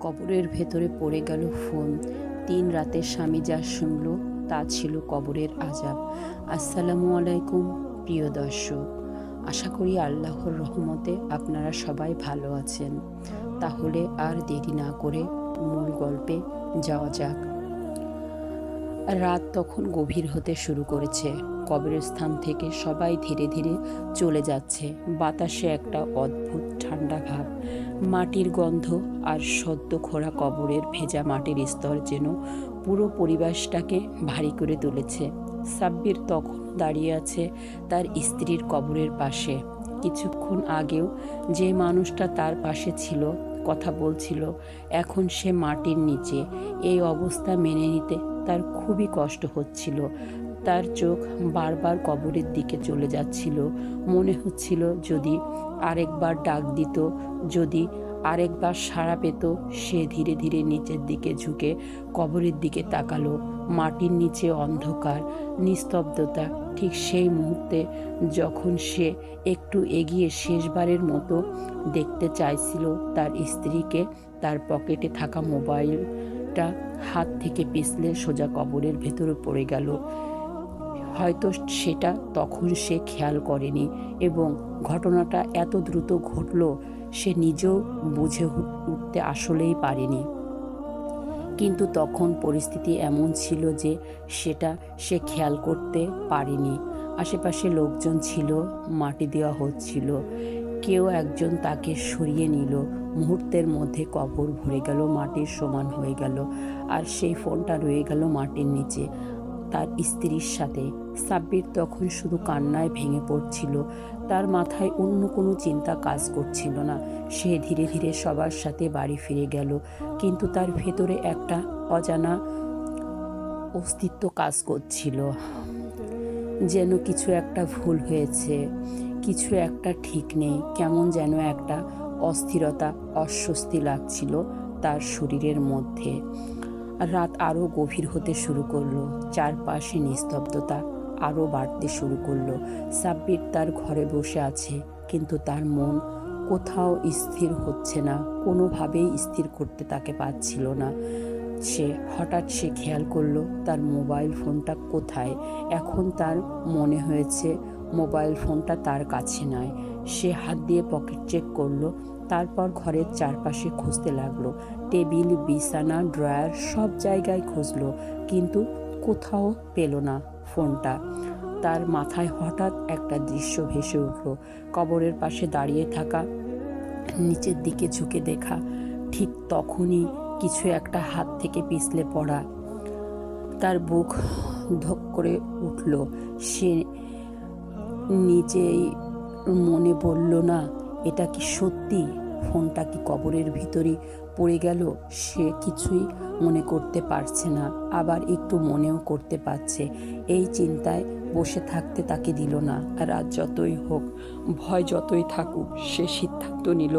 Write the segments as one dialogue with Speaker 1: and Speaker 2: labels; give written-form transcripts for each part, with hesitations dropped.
Speaker 1: কবরের ভেতরে পড়ে গেল ফোন। ৩ রাতে স্বামী যা শুনল তা ছিল কবরের আযাব। আসসালামু আলাইকুম প্রিয় দর্শক, আশা করি আল্লাহর রহমতে আপনারা সবাই ভালো আছেন। তাহলে আর দেরি না করে মূল গল্পে যাওয়া যাক। রাত তখন গভীর হতে শুরু করেছে। কবরস্থান থেকে সবাই ধীরে ধীরে চলে যাচ্ছে। বাতাসে একটা অদ্ভুত ঠান্ডা ভাব, মাটির গন্ধ আর সদ্য খোঁড়া কবরের ভেজা মাটির স্তর যেন পুরো পরিবেশটাকে ভারী করে তুলেছে। সাব্বির তখন দাঁড়িয়ে আছে তার স্ত্রীর কবরের পাশে। কিছুক্ষণ আগেও যে মানুষটা তার পাশে ছিল, কথা বলছিল, এখন সে মাটির নিচে। এই অবস্থা মেনে নিতে তার খুবই কষ্ট হচ্ছিল। তার চোখ বারবার কবরের দিকে চলে যাচ্ছিল। মনে হচ্ছিল যদি আরেকবার ডাক দিত, যদি আরেকবার সাড়া পেত। সে ধীরে ধীরে নিচের দিকে ঝুঁকে কবরের দিকে তাকালো। মাটির নিচে অন্ধকার, নিস্তব্ধতা। ঠিক সেই মুহূর্তে যখন সে একটু এগিয়ে শেষবারের মতো দেখতে চাইছিল তার স্ত্রীকে, তার পকেটে থাকা মোবাইলটা হাত থেকে পিছলে সোজা কবরের ভেতরে পড়ে গেল। হয়তো সেটা তখন সে খেয়াল করেনি এবং ঘটনাটা এত দ্রুত ঘটল সে নিজেও বুঝে উঠতে আসলেই পারেনি। কিন্তু তখন পরিস্থিতি এমন ছিল যে সেটা সে খেয়াল করতে পারেনি। আশেপাশে লোকজন ছিল, মাটি দেওয়া হচ্ছিল, কেউ একজন তাকে সরিয়ে নিল। মুহূর্তের মধ্যে কবর ভরে গেল, মাটির সমান হয়ে গেল, আর সেই ফোনটা রয়ে গেল মাটির নিচে তার স্ত্রীর সাথে। সাব্বির তখন শুধু কান্নায় ভেঙে পড়ছিল। তার মাথায় অন্য কোনো চিন্তা কাজ করছিল না। সে ধীরে ধীরে সবার সাথে বাড়ি ফিরে গেল, কিন্তু তার ভেতরে একটা অজানা অস্তিত্ব কাজ করছিল। যেন কিছু একটা ভুল হয়েছে, কিছু একটা ঠিক নেই। কেমন যেন একটা অস্থিরতা, অস্বস্তি লাগছিল তার শরীরের মধ্যে। রাত আরও গভীর হতে শুরু করলো। চারপাশে নিস্তব্ধতা আরও বাড়তে শুরু করলো। সাব্বির তার ঘরে বসে আছে, কিন্তু তার মন কোথাও স্থির হচ্ছে না, কোনোভাবেই স্থির করতে তাকে পারছিল না। হঠাৎ সে খেয়াল করলো তার মোবাইল ফোনটা কোথায়। এখন তার মনে হয়েছে মোবাইল ফোনটা তার কাছে নয়। সে হাত দিয়ে পকেট চেক করলো, তারপর ঘরের চারপাশে খুঁজতে লাগলো। টেবিল, বিছানা, ড্রয়ার সব জায়গায় খুঁজলো, কিন্তু কোথাও পেল না ফোনটা। তার মাথায় হঠাৎ একটা দৃশ্য ভেসে উঠল। কবরের পাশে দাঁড়িয়ে থাকা, নিচের দিকে ঝুঁকে দেখা। ঠিক তখনই কিছু একটা হাত থেকে পিছলে পড়া। তার বুক ধক করে উঠল। সে নিজেই মনে বলল, না, এটা কি সত্যি? ফোনটা কি কবরের ভিতরে পড়ে গেল? সে কিছুই মনে করতে পারছে না, আবার একটু মনেও করতে পারছে। এই চিন্তায় বসে থাকতে তাকে দিল না। রাত যতই হোক, ভয় যতই থাকুক, সে সিদ্ধান্ত নিল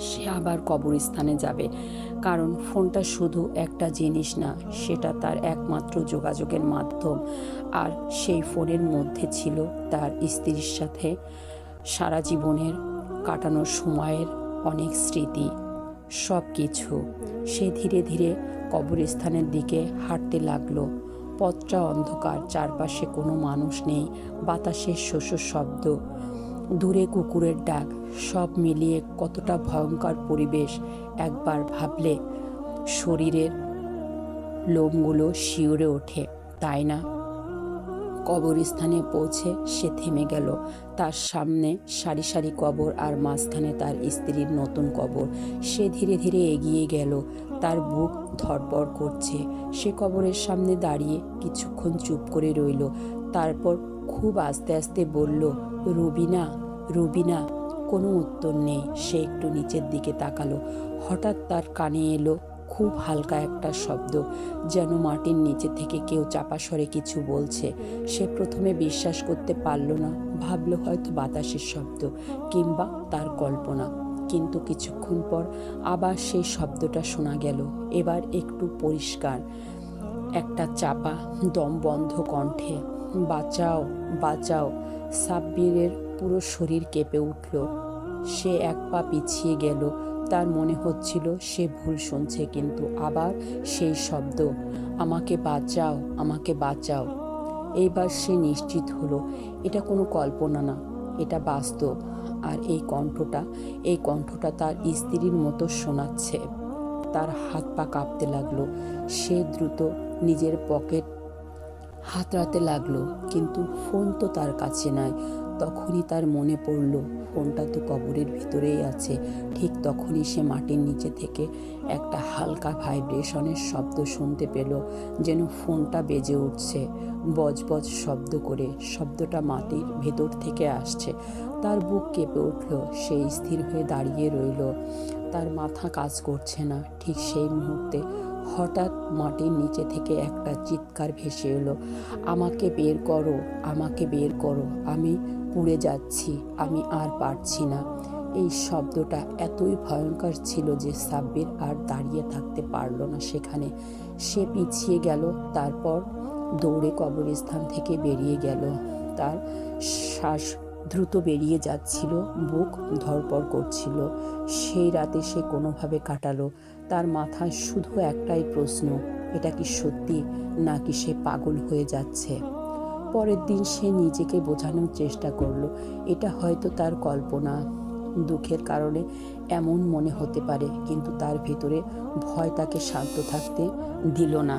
Speaker 1: সে আবার কবরস্থানে যাবে। কারণ ফোনটা শুধু একটা জিনিস না, সেটা তার একমাত্র যোগাযোগের মাধ্যম। আর সেই ফোনের মধ্যে ছিল তার স্ত্রীর সাথে সারা জীবনের কাটানোর সময়ের অনেক স্মৃতি, সব কিছু। সে ধীরে ধীরে কবরস্থানের দিকে হাঁটতে লাগলো। পথটা অন্ধকার, চারপাশে কোনো মানুষ নেই। বাতাসের শোষ শব্দ, দূরে কুকুরের ডাক, সব মিলিয়ে কতটা ভয়ঙ্কর পরিবেশ একবার ভাবলে শরীরের লোমগুলো শিউরে ওঠে, তাই না? কবরস্থানে পৌঁছে সে থেমে গেল। তার সামনে সারি সারি কবর, আর মাঝখানে তার স্ত্রীর নতুন কবর। সে ধীরে ধীরে এগিয়ে গেল, তার বুক ধড়ফড় করছে। সে কবরের সামনে দাঁড়িয়ে কিছুক্ষণ চুপ করে রইল। তারপর খুব আস্তে আস্তে বলল, রুবিনা, রুবিনা। কোনো উত্তর নেই। সে একটু নিচের দিকে তাকালো। হঠাৎ তার কানে এলো খুব হালকা একটা শব্দ, যেন মাটির নিচে থেকে কেউ চাপা স্বরে কিছু বলছে। সে প্রথমে বিশ্বাস করতে পারল না, ভাবলো হয়তো বাতাসের শব্দ কিংবা তার কল্পনা। কিন্তু কিছুক্ষণ পর আবার সেই শব্দটা শোনা গেল, এবার একটু পরিষ্কার, একটা চাপা দম বন্ধ কণ্ঠে, বাঁচাও, বাঁচাও। সাব্বিরের পুরো শরীর কেঁপে উঠল। সে এক পা পিছিয়ে গেল। তার মনে হচ্ছিল সে ভুল শুনছে, কিন্তু আবার সেই শব্দ, আমাকে বাঁচাও, আমাকে বাঁচাও। এইবার সে নিশ্চিত হলো এটা কোনো কল্পনা না, এটা বাস্তব। আর এই কণ্ঠটা তার স্ত্রীর মতো শোনাচ্ছে। তার হাত পা কাঁপতে লাগলো। সে দ্রুত নিজের পকেট হাতড়াতে লাগলো, কিন্তু ফোন তো তার কাছে নাই। তখনই তার মনে পড়ল ফোনটা তো কবরের ভিতরেই আছে। ঠিক তখনই সে মাটির নিচে থেকে একটা হালকা ভাইব্রেশনের শব্দ শুনতে পেল, যেন ফোনটা বেজে উঠছে বজবজ শব্দ করে। শব্দটা মাটির ভেতর থেকে আসছে। তার বুক কেঁপে উঠল। সে স্থির হয়ে দাঁড়িয়ে রইল। তার মাথা কাজ করছে না। ঠিক সেই মুহূর্তে হঠাৎ মাটির নিচে থেকে একটা চিৎকার ভেসে এলো, আমাকে বের করো, আমাকে বের করো, আমি পুড়ে যাচ্ছি, আমি আর পারছি না। এই শব্দটা এতই ভয়ঙ্কর ছিল যে সাব্বির আর দাঁড়িয়ে থাকতে পারল না সেখানে। সে পিছিয়ে গেল, তারপর দৌড়ে কবরস্থান থেকে বেরিয়ে গেল। তার শ্বাস দ্রুত বেরিয়ে যাচ্ছিল, বুক ধড়পড় করছিল। সেই রাতে সে কোনোভাবে কাটালো। তার মাথায় শুধু একটাই প্রশ্ন, এটা কি সত্যি নাকি সে পাগল হয়ে যাচ্ছে? পরের দিন সে নিজেকে বোঝানোর চেষ্টা করলো এটা হয়তো তার কল্পনা, দুঃখের কারণে এমন মনে হতে পারে, কিন্তু তার ভিতরে ভয় তাকে শান্ত থাকতে দিল না।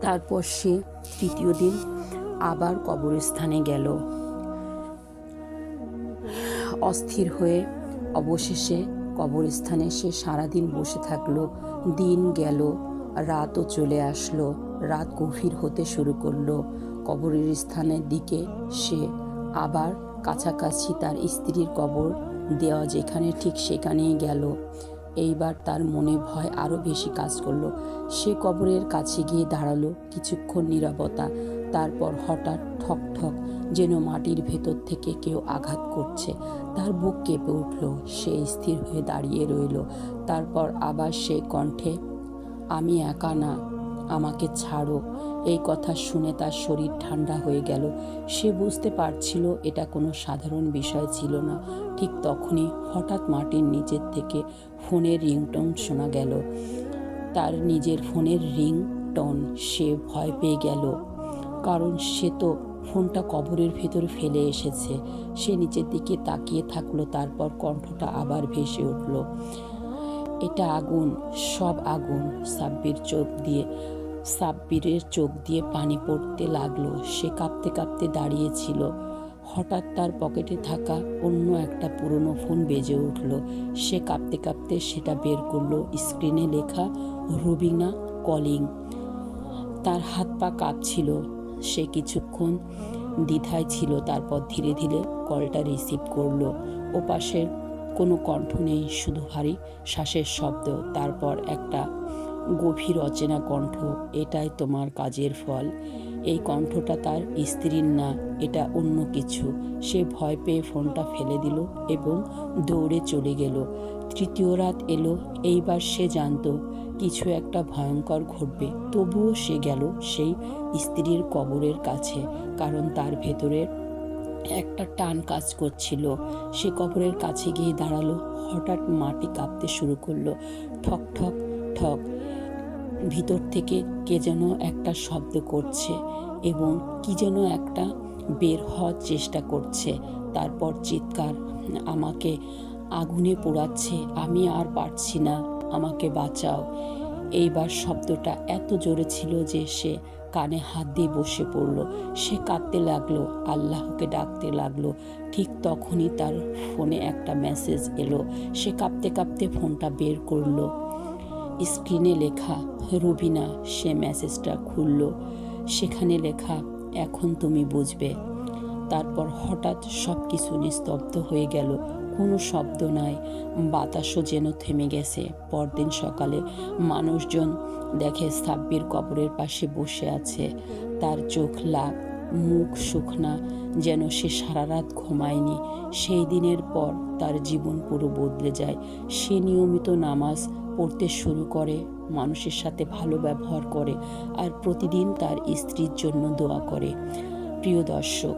Speaker 1: তারপর সে তৃতীয় দিন আবার কবরস্থানে গেল। অস্থির হয়ে অবশেষে কবরস্থানে সে সারাদিন বসে থাকলো। দিন গেল, রাতও চলে আসলো। রাত গভীর হতে শুরু করলো। কবরের স্থানের দিকে সে আবার কাছাকাছি তার স্ত্রীর কবর দেওয়া যেখানে, ঠিক সেখানেই গেল। এইবার তার মনে ভয় আরও বেশি কাজ করলো। সে কবরের কাছে গিয়ে দাঁড়ালো। কিছুক্ষণ নীরবতা, তারপর হঠাৎ ঠক ঠক, যেন মাটির ভেতর থেকে কেউ আঘাত করছে। তার বুক কেঁপে উঠল। সে স্থির হয়ে দাঁড়িয়ে রইল। তারপর আবার সে কণ্ঠে, আমি একা না, আমাকে ছাড়ো। এই কথা শুনে তার শরীর ঠান্ডা হয়ে গেল। সে বুঝতে পারছিল এটা কোনো সাধারণ বিষয় ছিল না। ঠিক তখনই হঠাৎ মাটির নিচের থেকে ফোনের রিংটোন শোনা গেল। তার নিজের ফোনের রিংটোন। সে ভয় পেয়ে গেল, কারণ সে তো ফোনটা কবরের ভেতরে ফেলে এসেছে। সে নিচের দিকে তাকিয়ে থাকলো। তারপর কণ্ঠটা আবার ভেসে উঠল, এটা আগুন, সব আগুন। সাব্বিরের চোখ দিয়ে পানি পড়তে লাগলো। সে কাঁপতে কাঁপতে দাঁড়িয়েছিল। হঠাৎ তার পকেটে থাকা অন্য একটা পুরনো ফোন বেজে উঠল। সে কাঁপতে কাঁপতে সেটা বের করলো। স্ক্রিনে লেখা রুবিনা কলিং। তার হাত পা কাঁপছিল। সে কিছুক্ষণ দ্বিধায় ছিল, তারপর ধীরে ধীরে কলটা রিসিভ করলো। ওপাশের কোনো কণ্ঠ নেই, শুধু ভারী শ্বাসের শব্দ। তারপর একটা গভীর অচেনা কণ্ঠ, এটাই তোমার কাজের ফল। এই কণ্ঠটা তার স্ত্রীর না, এটা অন্য কিছু। সে ভয় পেয়ে ফোনটা ফেলে দিল এবং দৌড়ে চলে গেল। তৃতীয় রাত এলো। এইবার সে জানতো কিছু একটা ভয়ঙ্কর ঘটবে। তবুও সে গেল সেই স্ত্রীর কবরের কাছে, কারণ তার ভেতরে একটা টান কাজ করছিল। সে কবরের কাছে গিয়ে দাঁড়ালো। হঠাৎ মাটি কাঁপতে শুরু করলো, ঠক ঠক ঠক। ভিতর থেকে কে যেন একটা শব্দ করছে এবং কি যেন একটা বের হওয়ার চেষ্টা করছে। তারপর চিৎকার, আমাকে আগুনে পোড়াচ্ছে, আমি আর পারছি না, আমাকে বাঁচাও। এইবার শব্দটা এত জোরে ছিল যে সে কানে হাত দিয়ে বসে পড়ল। সে কাঁদতে লাগলো, আল্লাহকে ডাকতে লাগলো। ঠিক তখনই তার ফোনে একটা মেসেজ এলো। সে কাঁপতে কাঁপতে ফোনটা বের করলো। স্ক্রিনে লেখা রুবিনা। সে মেসেজটা খুলল। সেখানে লেখা, এখন তুমি বুঝবে। তারপর হঠাৎ সব কিছু নিস্তব্ধ হয়ে গেল। কোনো শব্দ নাই, বাতাসও যেন থেমে গেছে। পরদিন সকালে মানুষজন দেখে সাব্বির কবরের পাশে বসে আছে। তার চোখ লাল, মুখ শুকনা, যেন সে সারা রাত ঘুমায়নি। সেই দিনের পর তার জীবন পুরো বদলে যায়। সে নিয়মিত নামাজ পড়তে শুরু করে, মানুষের সাথে ভালো ব্যবহার করে, আর প্রতিদিন তার স্ত্রীর জন্য দোয়া করে। প্রিয় দর্শক,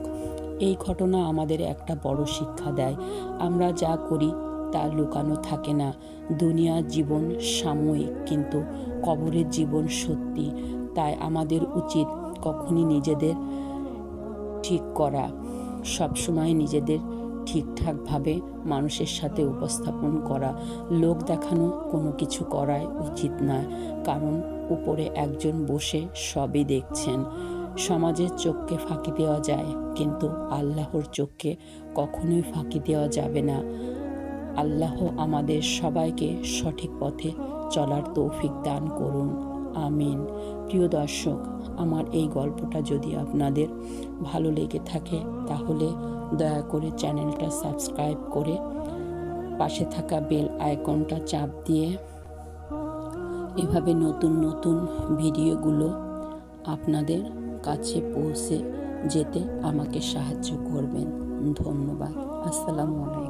Speaker 1: এই ঘটনা আমাদের একটা বড় শিক্ষা দেয়। আমরা যা করি তা লুকানো থাকে না। দুনিয়ার জীবন সাময়িক, কিন্তু কবরের জীবন সত্যি। তাই আমাদের উচিত কখনই নিজেদের ঠিক করা, সবসময় নিজেদের ঠিকঠাকভাবে মানুষের সাথে উপস্থাপন করা। লোক দেখানো কোনো কিছু করাই উচিত নয়, কারণ উপরে একজন বসে সবই দেখছেন। সমাজের চোখকে ফাঁকি দেওয়া যায়, কিন্তু আল্লাহর চোখকে কখনোই ফাঁকি দেওয়া যাবে না। আল্লাহ আমাদের সবাইকে সঠিক পথে চলার তৌফিক দান করুন, আমিন। প্রিয় দর্শক, আমার এই গল্পটা যদি আপনাদের ভালো লেগে থাকে তাহলে দয়া করে চ্যানেলটা সাবস্ক্রাইব করে পাশে থাকা বেল আইকনটা চাপ দিয়ে এভাবে নতুন নতুন ভিডিওগুলো আপনাদের কাছে পৌঁছে যেতে আমাকে সাহায্য করবেন। ধন্যবাদ। আসসালামু আলাইকুম।